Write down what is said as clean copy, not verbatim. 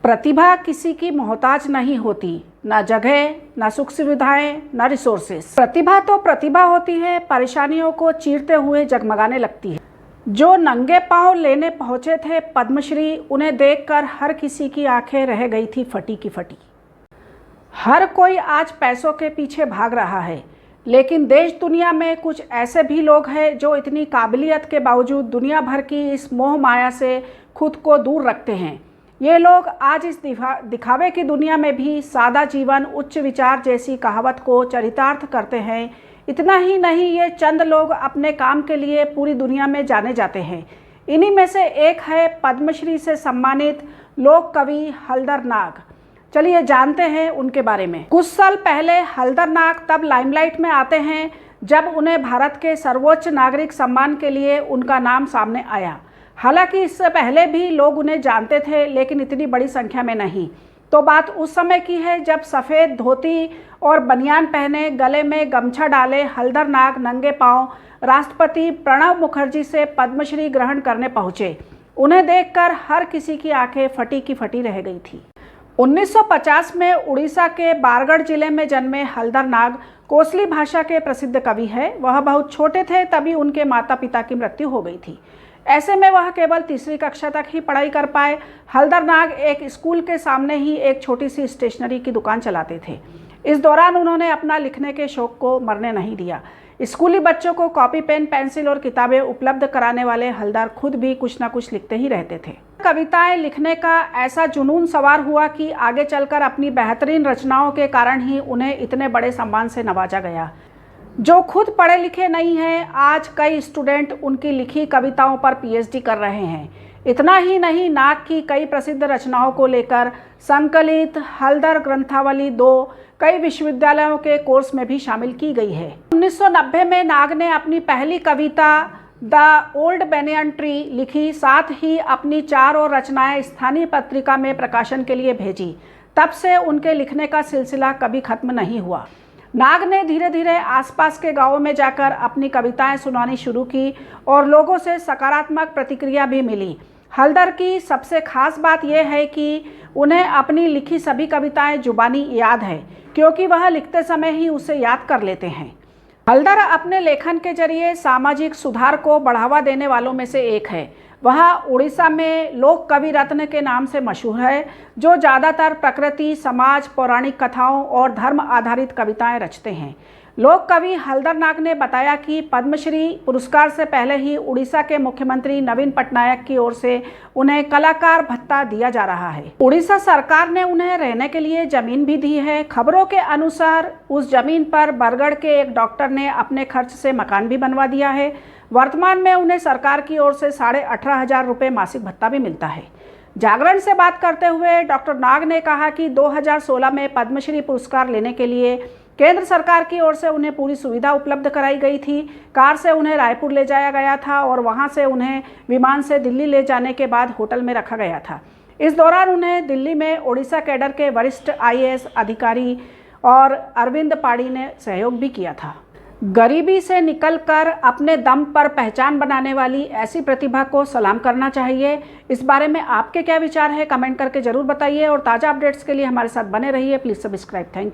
प्रतिभा किसी की मोहताज नहीं होती, ना जगह, ना सुख सुविधाएं, ना रिसोर्सेस। प्रतिभा तो प्रतिभा होती है, परेशानियों को चीरते हुए जगमगाने लगती है। जो नंगे पांव लेने पहुंचे थे पद्मश्री, उन्हें देखकर हर किसी की आंखें रह गई थी फटी की फटी। हर कोई आज पैसों के पीछे भाग रहा है, लेकिन देश दुनिया में कुछ ऐसे भी लोग हैं जो इतनी काबिलियत के बावजूद दुनिया भर की इस मोह माया से खुद को दूर रखते हैं। ये लोग आज इस दिखावे की दुनिया में भी सादा जीवन उच्च विचार जैसी कहावत को चरितार्थ करते हैं। इतना ही नहीं, ये चंद लोग अपने काम के लिए पूरी दुनिया में जाने जाते हैं। इन्हीं में से एक है पद्मश्री से सम्मानित लोक कवि हलधर नाग। चलिए जानते हैं उनके बारे में। कुछ साल पहले हलधर नाग तब लाइमलाइट में आते हैं जब उन्हें भारत के सर्वोच्च नागरिक सम्मान के लिए उनका नाम सामने आया। हालांकि इससे पहले भी लोग उन्हें जानते थे, लेकिन इतनी बड़ी संख्या में नहीं। तो बात उस समय की है जब सफ़ेद धोती और बनियान पहने, गले में गमछा डाले हलधर नाग नंगे पांव राष्ट्रपति प्रणब मुखर्जी से पद्मश्री ग्रहण करने पहुंचे। उन्हें देखकर हर किसी की आंखें फटी की फटी रह गई थी। 1950 में उड़ीसा के बारगढ़ जिले में जन्मे हलधर नाग कोसली भाषा के प्रसिद्ध कवि हैं। वह बहुत छोटे थे तभी उनके माता पिता की मृत्यु हो गई थी। ऐसे में वह केवल तीसरी कक्षा तक ही पढ़ाई कर पाए। हलधर नाग एक स्कूल के सामने ही एक छोटी सी स्टेशनरी की दुकान चलाते थे। इस दौरान उन्होंने अपना लिखने के शौक को मरने नहीं दिया। स्कूली बच्चों को कॉपी, पेन, पेंसिल और किताबें उपलब्ध कराने वाले हलधर खुद भी कुछ न कुछ लिखते ही रहते थे। कविताएं लिखने का ऐसा जुनून सवार हुआ कि आगे चलकर अपनी बेहतरीन रचनाओं के कारण ही उन्हें इतने बड़े सम्मान से नवाजा गया। जो खुद पढ़े लिखे नहीं हैं, आज कई स्टूडेंट उनकी लिखी कविताओं पर पीएचडी कर रहे हैं। इतना ही नहीं, नाग की कई प्रसिद्ध रचनाओं को लेकर संकलित हलधर ग्रंथावली 2 कई विश्वविद्यालयों के कोर्स में भी शामिल की गई है। 1990 में नाग ने अपनी पहली कविता द ओल्ड बेनियन ट्री लिखी, साथ ही अपनी 4 और रचनाएं स्थानीय पत्रिका में प्रकाशन के लिए भेजी। तब से उनके लिखने का सिलसिला कभी खत्म नहीं हुआ। नाग ने धीरे धीरे आसपास के गांवों में जाकर अपनी कविताएं सुनानी शुरू की और लोगों से सकारात्मक प्रतिक्रिया भी मिली। हलधर की सबसे खास बात यह है कि उन्हें अपनी लिखी सभी कविताएं जुबानी याद है, क्योंकि वह लिखते समय ही उसे याद कर लेते हैं। हलधर अपने लेखन के जरिए सामाजिक सुधार को बढ़ावा देने वालों में से एक है। वह उड़ीसा में लोक कवि रत्न के नाम से मशहूर है, जो ज़्यादातर प्रकृति, समाज, पौराणिक कथाओं और धर्म आधारित कविताएं रचते हैं। लोक कवि हलधर नाग ने बताया कि पद्मश्री पुरस्कार से पहले ही उड़ीसा के मुख्यमंत्री नवीन पटनायक की ओर से उन्हें कलाकार भत्ता दिया जा रहा है। उड़ीसा सरकार ने उन्हें रहने के लिए जमीन भी दी है। खबरों के अनुसार उस जमीन पर बरगढ़ के एक डॉक्टर ने अपने खर्च से मकान भी बनवा दिया है। वर्तमान में उन्हें सरकार की ओर से 18,500 रुपये मासिक भत्ता भी मिलता है। जागरण से बात करते हुए डॉक्टर नाग ने कहा कि 2016 में पद्मश्री पुरस्कार लेने के लिए केंद्र सरकार की ओर से उन्हें पूरी सुविधा उपलब्ध कराई गई थी। कार से उन्हें रायपुर ले जाया गया था और वहां से उन्हें विमान से दिल्ली ले जाने के बाद होटल में रखा गया था। इस दौरान उन्हें दिल्ली में ओडिशा कैडर के वरिष्ठ IAS अधिकारी और अरविंद पाड़ी ने सहयोग भी किया था। गरीबी से निकलकर अपने दम पर पहचान बनाने वाली ऐसी प्रतिभा को सलाम करना चाहिए। इस बारे में आपके क्या विचार है, कमेंट करके जरूर बताइए और ताज़ा अपडेट्स के लिए हमारे साथ बने रहिए। Please subscribe. Thank you.